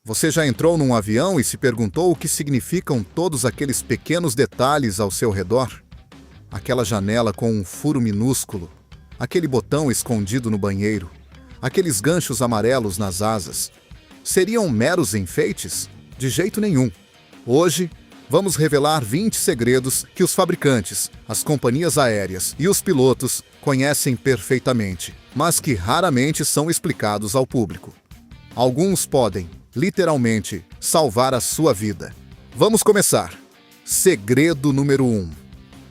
Você já entrou num avião e se perguntou o que significam todos aqueles pequenos detalhes ao seu redor? Aquela janela com um furo minúsculo, aquele botão escondido no banheiro, aqueles ganchos amarelos nas asas. Seriam meros enfeites? De jeito nenhum. Hoje, vamos revelar 20 segredos que os fabricantes, as companhias aéreas e os pilotos conhecem perfeitamente, mas que raramente são explicados ao público. Alguns podem, literalmente, salvar a sua vida. Vamos começar. Segredo número 1.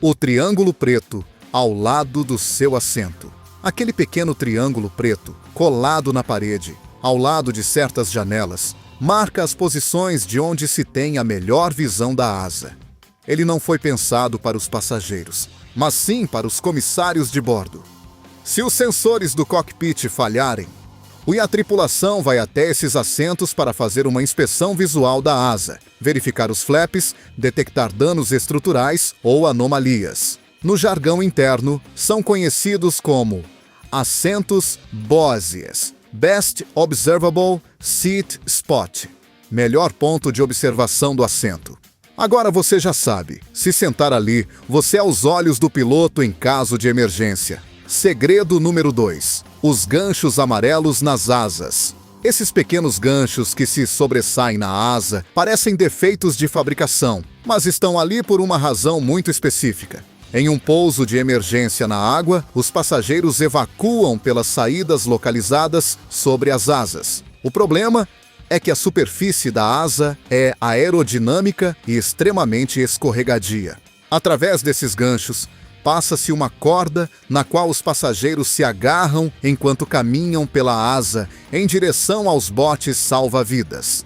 O triângulo preto ao lado do seu assento. Aquele pequeno triângulo preto, colado na parede, ao lado de certas janelas, marca as posições de onde se tem a melhor visão da asa. Ele não foi pensado para os passageiros, mas sim para os comissários de bordo. Se os sensores do cockpit falharem, a tripulação vai até esses assentos para fazer uma inspeção visual da asa, verificar os flaps, detectar danos estruturais ou anomalias. No jargão interno, são conhecidos como assentos BOSES, Best Observable Seat Spot, melhor ponto de observação do assento. Agora você já sabe, se sentar ali, você é aos olhos do piloto em caso de emergência. Segredo número 2. Os ganchos amarelos nas asas. Esses pequenos ganchos que se sobressaem na asa parecem defeitos de fabricação, mas estão ali por uma razão muito específica. Em um pouso de emergência na água, os passageiros evacuam pelas saídas localizadas sobre as asas. O problema é que a superfície da asa é aerodinâmica e extremamente escorregadia. Através desses ganchos, passa-se uma corda na qual os passageiros se agarram enquanto caminham pela asa em direção aos botes salva-vidas.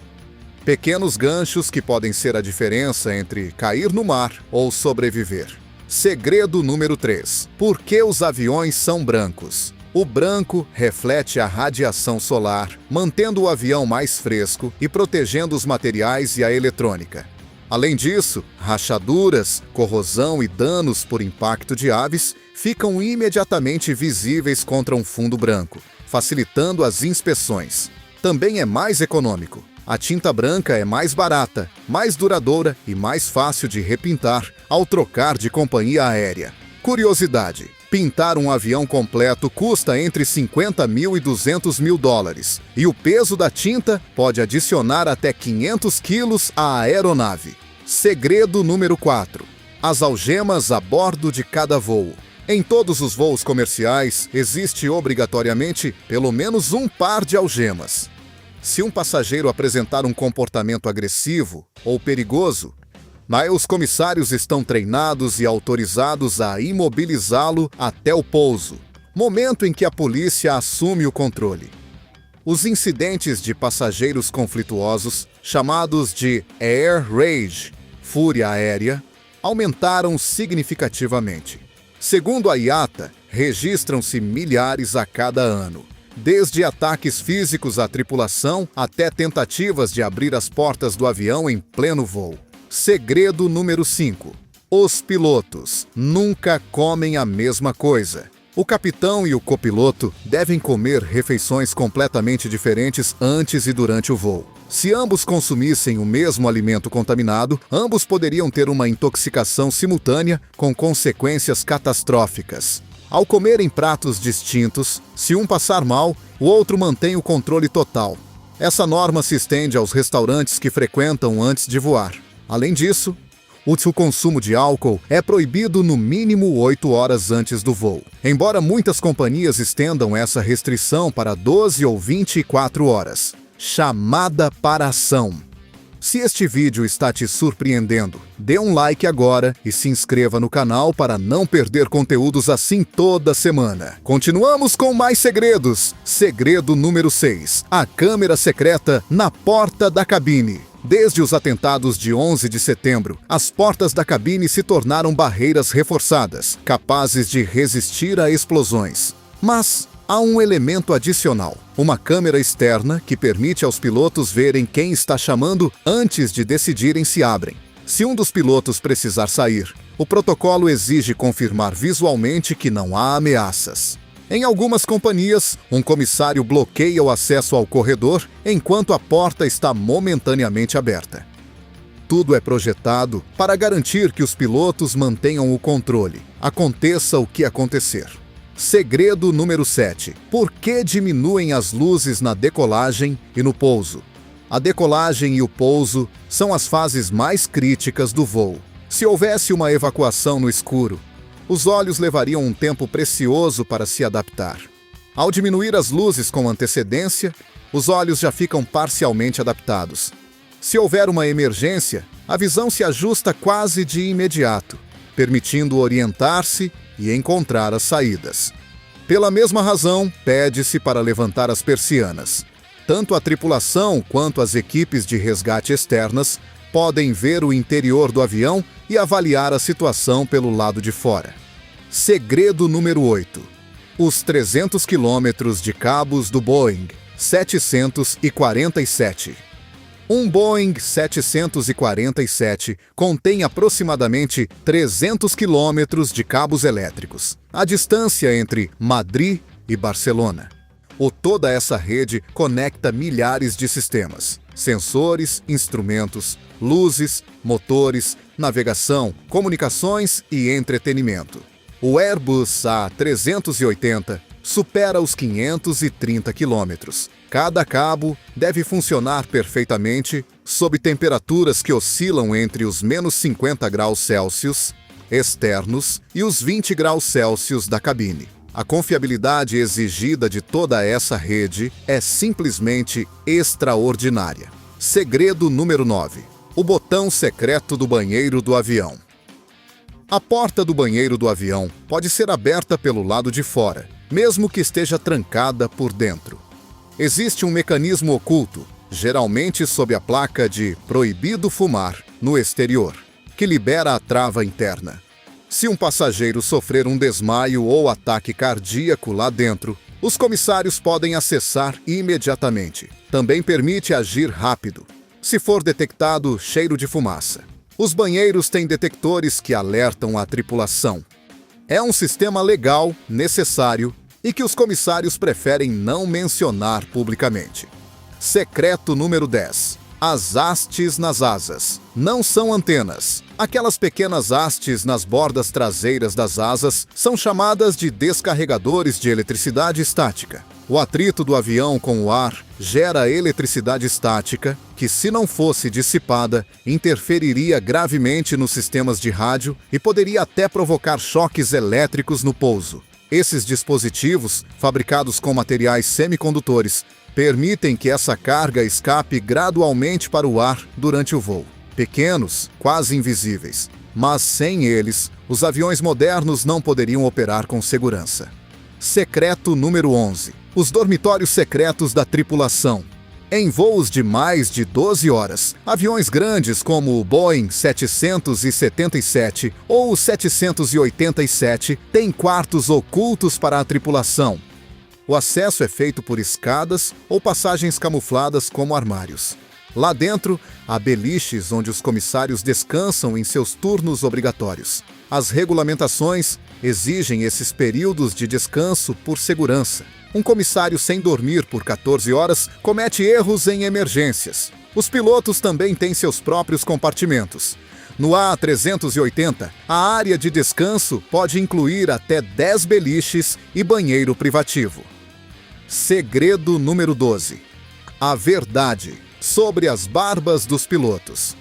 Pequenos ganchos que podem ser a diferença entre cair no mar ou sobreviver. Segredo número 3. Por que os aviões são brancos? O branco reflete a radiação solar, mantendo o avião mais fresco e protegendo os materiais e a eletrônica. Além disso, rachaduras, corrosão e danos por impacto de aves ficam imediatamente visíveis contra um fundo branco, facilitando as inspeções. Também é mais econômico. A tinta branca é mais barata, mais duradoura e mais fácil de repintar ao trocar de companhia aérea. Curiosidade: pintar um avião completo custa entre 50 mil e 200 mil dólares, e o peso da tinta pode adicionar até 500 quilos à aeronave. Segredo número 4. As algemas a bordo de cada voo. Em todos os voos comerciais, existe obrigatoriamente pelo menos um par de algemas. Se um passageiro apresentar um comportamento agressivo ou perigoso, os comissários estão treinados e autorizados a imobilizá-lo até o pouso, momento em que a polícia assume o controle. Os incidentes de passageiros conflituosos, chamados de air rage, fúria aérea, aumentaram significativamente. Segundo a IATA, registram-se milhares a cada ano, desde ataques físicos à tripulação até tentativas de abrir as portas do avião em pleno voo. Segredo número 5. Os pilotos nunca comem a mesma coisa. O capitão e o copiloto devem comer refeições completamente diferentes antes e durante o voo. Se ambos consumissem o mesmo alimento contaminado, ambos poderiam ter uma intoxicação simultânea com consequências catastróficas. Ao comerem pratos distintos, se um passar mal, o outro mantém o controle total. Essa norma se estende aos restaurantes que frequentam antes de voar. Além disso, o consumo de álcool é proibido no mínimo 8 horas antes do voo, embora muitas companhias estendam essa restrição para 12 ou 24 horas. Chamada para ação. Se este vídeo está te surpreendendo, dê um like agora e se inscreva no canal para não perder conteúdos assim toda semana. Continuamos com mais segredos. Segredo número 6. A câmera secreta na porta da cabine. Desde os atentados de 11 de setembro, as portas da cabine se tornaram barreiras reforçadas, capazes de resistir a explosões. Mas há um elemento adicional, uma câmera externa que permite aos pilotos verem quem está chamando antes de decidirem se abrem. Se um dos pilotos precisar sair, o protocolo exige confirmar visualmente que não há ameaças. Em algumas companhias, um comissário bloqueia o acesso ao corredor enquanto a porta está momentaneamente aberta. Tudo é projetado para garantir que os pilotos mantenham o controle, aconteça o que acontecer. Segredo número 7. Por que diminuem as luzes na decolagem e no pouso? A decolagem e o pouso são as fases mais críticas do voo. Se houvesse uma evacuação no escuro, os olhos levariam um tempo precioso para se adaptar. Ao diminuir as luzes com antecedência, os olhos já ficam parcialmente adaptados. Se houver uma emergência, a visão se ajusta quase de imediato, permitindo orientar-se e encontrar as saídas. Pela mesma razão, pede-se para levantar as persianas. Tanto a tripulação quanto as equipes de resgate externas podem ver o interior do avião e avaliar a situação pelo lado de fora. Segredo número 8. Os 300 quilômetros de cabos do Boeing 747. Um Boeing 747 contém aproximadamente 300 quilômetros de cabos elétricos, a distância entre Madrid e Barcelona. Toda essa rede conecta milhares de sistemas, sensores, instrumentos, luzes, motores, navegação, comunicações e entretenimento. O Airbus A380 supera os 530 quilômetros. Cada cabo deve funcionar perfeitamente sob temperaturas que oscilam entre os menos 50 graus Celsius externos e os 20 graus Celsius da cabine. A confiabilidade exigida de toda essa rede é simplesmente extraordinária. Segredo número 9. O botão secreto do banheiro do avião. A porta do banheiro do avião pode ser aberta pelo lado de fora, mesmo que esteja trancada por dentro. Existe um mecanismo oculto, geralmente sob a placa de "Proibido fumar" no exterior, que libera a trava interna. Se um passageiro sofrer um desmaio ou ataque cardíaco lá dentro, os comissários podem acessar imediatamente. Também permite agir rápido, se for detectado cheiro de fumaça. Os banheiros têm detectores que alertam a tripulação. É um sistema legal, necessário e que os comissários preferem não mencionar publicamente. Secreto número 10. As hastes nas asas. Não são antenas. Aquelas pequenas hastes nas bordas traseiras das asas são chamadas de descarregadores de eletricidade estática. O atrito do avião com o ar gera eletricidade estática que, se não fosse dissipada, interferiria gravemente nos sistemas de rádio e poderia até provocar choques elétricos no pouso. Esses dispositivos, fabricados com materiais semicondutores, permitem que essa carga escape gradualmente para o ar durante o voo. Pequenos, quase invisíveis, mas sem eles, os aviões modernos não poderiam operar com segurança. Secreto número 11. Os dormitórios secretos da tripulação. Em voos de mais de 12 horas, aviões grandes como o Boeing 777 ou o 787 têm quartos ocultos para a tripulação. O acesso é feito por escadas ou passagens camufladas como armários. Lá dentro, há beliches onde os comissários descansam em seus turnos obrigatórios. As regulamentações exigem esses períodos de descanso por segurança. Um comissário sem dormir por 14 horas comete erros em emergências. Os pilotos também têm seus próprios compartimentos. No A380, a área de descanso pode incluir até 10 beliches e banheiro privativo. Segredo número 12. A verdade sobre as barbas dos pilotos.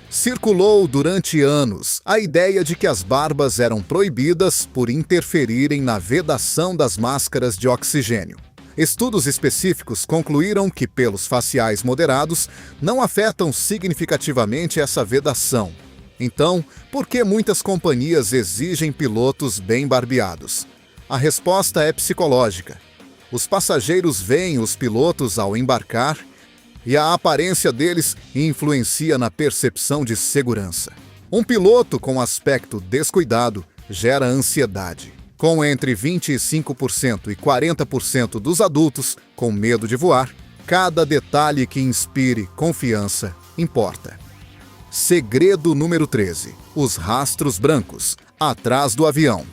Circulou durante anos a ideia de que as barbas eram proibidas por interferirem na vedação das máscaras de oxigênio. Estudos específicos concluíram que pelos faciais moderados não afetam significativamente essa vedação. Então, por que muitas companhias exigem pilotos bem barbeados? A resposta é psicológica. Os passageiros veem os pilotos ao embarcar e a aparência deles influencia na percepção de segurança. Um piloto com aspecto descuidado gera ansiedade, com entre 25% e 40% dos adultos com medo de voar. Cada detalhe que inspire confiança importa. Segredo número 13. Os rastros brancos, atrás do avião.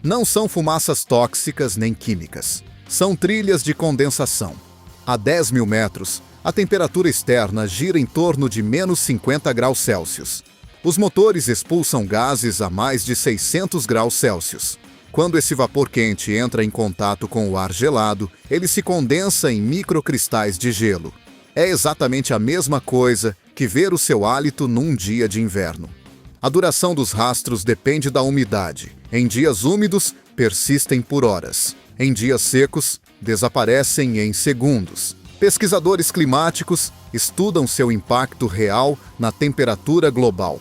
Não são fumaças tóxicas nem químicas. São trilhas de condensação. A 10 mil metros, a temperatura externa gira em torno de menos 50 graus Celsius. Os motores expulsam gases a mais de 600 graus Celsius. Quando esse vapor quente entra em contato com o ar gelado, ele se condensa em microcristais de gelo. É exatamente a mesma coisa que ver o seu hálito num dia de inverno. A duração dos rastros depende da umidade. Em dias úmidos, persistem por horas. Em dias secos, desaparecem em segundos. Pesquisadores climáticos estudam seu impacto real na temperatura global.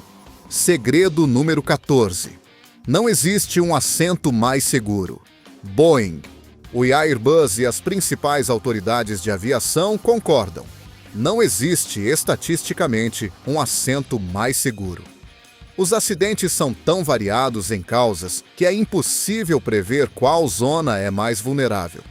Segredo número 14. Não existe um assento mais seguro. Boeing. O Airbus e as principais autoridades de aviação concordam. Não existe, estatisticamente, um assento mais seguro. Os acidentes são tão variados em causas que é impossível prever qual zona é mais vulnerável.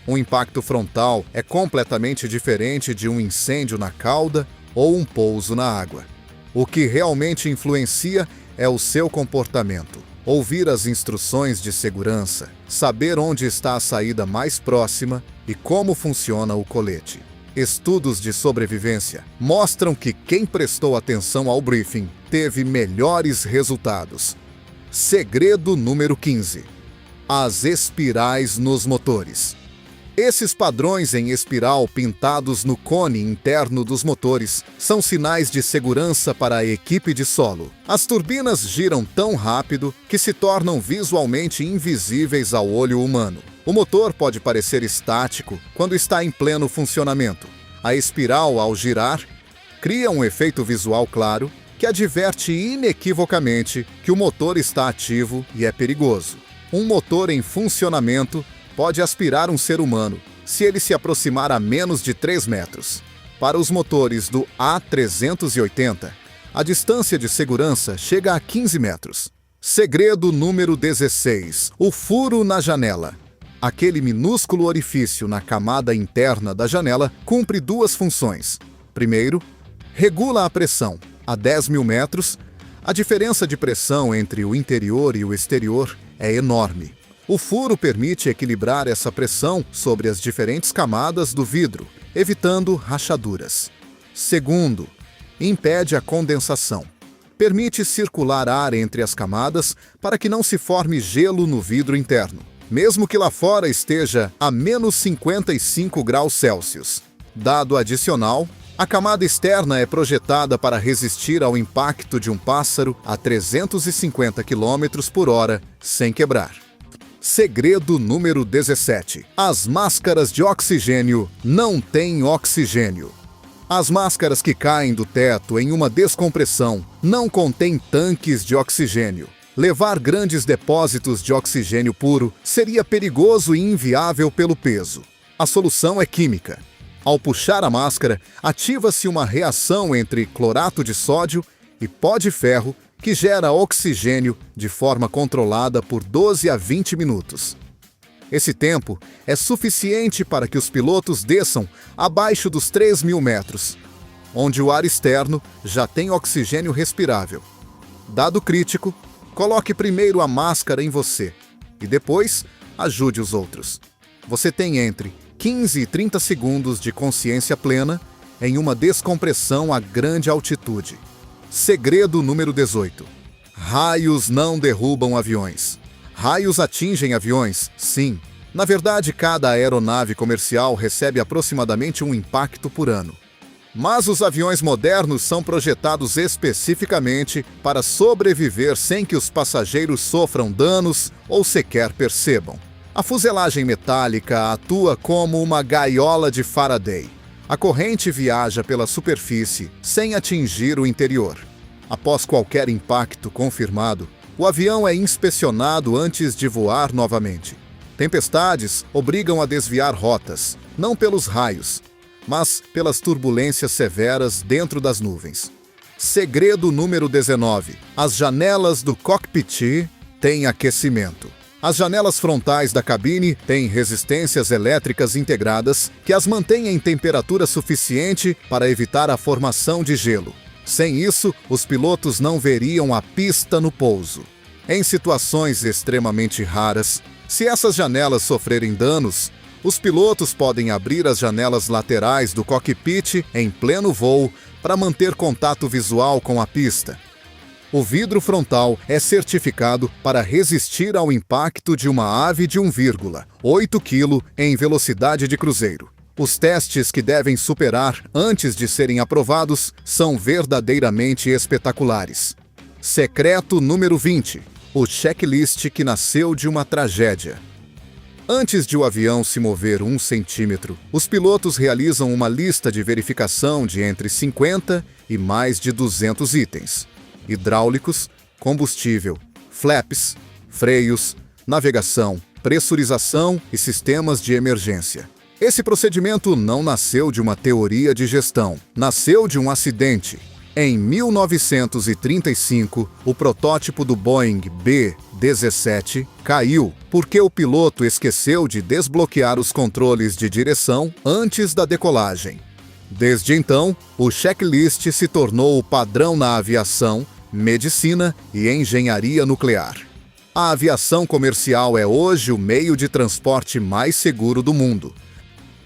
Um impacto frontal é completamente diferente de um incêndio na cauda ou um pouso na água. O que realmente influencia é o seu comportamento. Ouvir as instruções de segurança, saber onde está a saída mais próxima e como funciona o colete. Estudos de sobrevivência mostram que quem prestou atenção ao briefing teve melhores resultados. Segredo número 15. As espirais nos motores. Esses padrões em espiral pintados no cone interno dos motores são sinais de segurança para a equipe de solo. As turbinas giram tão rápido que se tornam visualmente invisíveis ao olho humano. O motor pode parecer estático quando está em pleno funcionamento. A espiral, ao girar, cria um efeito visual claro que adverte inequivocamente que o motor está ativo e é perigoso. Um motor em funcionamento pode aspirar um ser humano se ele se aproximar a menos de 3 metros. Para os motores do A380, a distância de segurança chega a 15 metros. Segredo número 16. O furo na janela. Aquele minúsculo orifício na camada interna da janela cumpre duas funções. Primeiro, regula a pressão. A 10 mil metros, a diferença de pressão entre o interior e o exterior é enorme. O furo permite equilibrar essa pressão sobre as diferentes camadas do vidro, evitando rachaduras. Segundo, impede a condensação. Permite circular ar entre as camadas para que não se forme gelo no vidro interno, mesmo que lá fora esteja a menos 55 graus Celsius. Dado adicional, a camada externa é projetada para resistir ao impacto de um pássaro a 350 km por hora sem quebrar. Segredo número 17. As máscaras de oxigênio não têm oxigênio. As máscaras que caem do teto em uma descompressão não contêm tanques de oxigênio. Levar grandes depósitos de oxigênio puro seria perigoso e inviável pelo peso. A solução é química. Ao puxar a máscara, ativa-se uma reação entre clorato de sódio e pó de ferro que gera oxigênio de forma controlada por 12 a 20 minutos. Esse tempo é suficiente para que os pilotos desçam abaixo dos 3 mil metros, onde o ar externo já tem oxigênio respirável. Dado crítico, coloque primeiro a máscara em você e depois ajude os outros. Você tem entre 15 e 30 segundos de consciência plena em uma descompressão a grande altitude. Segredo número 18. Raios não derrubam aviões. Raios atingem aviões, sim. Na verdade, cada aeronave comercial recebe aproximadamente um impacto por ano. Mas os aviões modernos são projetados especificamente para sobreviver sem que os passageiros sofram danos ou sequer percebam. A fuselagem metálica atua como uma gaiola de Faraday. A corrente viaja pela superfície sem atingir o interior. Após qualquer impacto confirmado, o avião é inspecionado antes de voar novamente. Tempestades obrigam a desviar rotas, não pelos raios, mas pelas turbulências severas dentro das nuvens. Segredo número 19. As janelas do cockpit têm aquecimento. As janelas frontais da cabine têm resistências elétricas integradas que as mantêm em temperatura suficiente para evitar a formação de gelo. Sem isso, os pilotos não veriam a pista no pouso. Em situações extremamente raras, se essas janelas sofrerem danos, os pilotos podem abrir as janelas laterais do cockpit em pleno voo para manter contato visual com a pista. O vidro frontal é certificado para resistir ao impacto de uma ave de 1,8 kg em velocidade de cruzeiro. Os testes que devem superar antes de serem aprovados são verdadeiramente espetaculares. Secreto número 20. O checklist que nasceu de uma tragédia. Antes de o avião se mover 1 centímetro, os pilotos realizam uma lista de verificação de entre 50 e mais de 200 itens: hidráulicos, combustível, flaps, freios, navegação, pressurização e sistemas de emergência. Esse procedimento não nasceu de uma teoria de gestão, nasceu de um acidente. Em 1935, o protótipo do Boeing B-17 caiu porque o piloto esqueceu de desbloquear os controles de direção antes da decolagem. Desde então, o checklist se tornou o padrão na aviação, medicina e engenharia nuclear. A aviação comercial é hoje o meio de transporte mais seguro do mundo.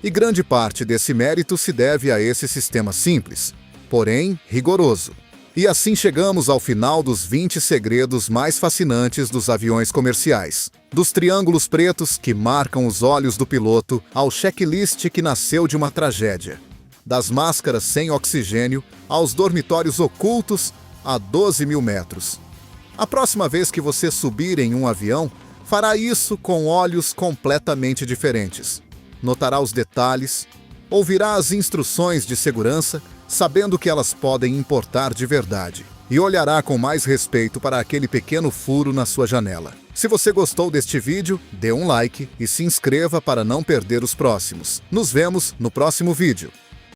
E grande parte desse mérito se deve a esse sistema simples, porém rigoroso. E assim chegamos ao final dos 20 segredos mais fascinantes dos aviões comerciais. Dos triângulos pretos que marcam os olhos do piloto ao checklist que nasceu de uma tragédia. Das máscaras sem oxigênio aos dormitórios ocultos a 12 mil metros. A próxima vez que você subir em um avião, fará isso com olhos completamente diferentes. Notará os detalhes, ouvirá as instruções de segurança, sabendo que elas podem importar de verdade, e olhará com mais respeito para aquele pequeno furo na sua janela. Se você gostou deste vídeo, dê um like e se inscreva para não perder os próximos. Nos vemos no próximo vídeo.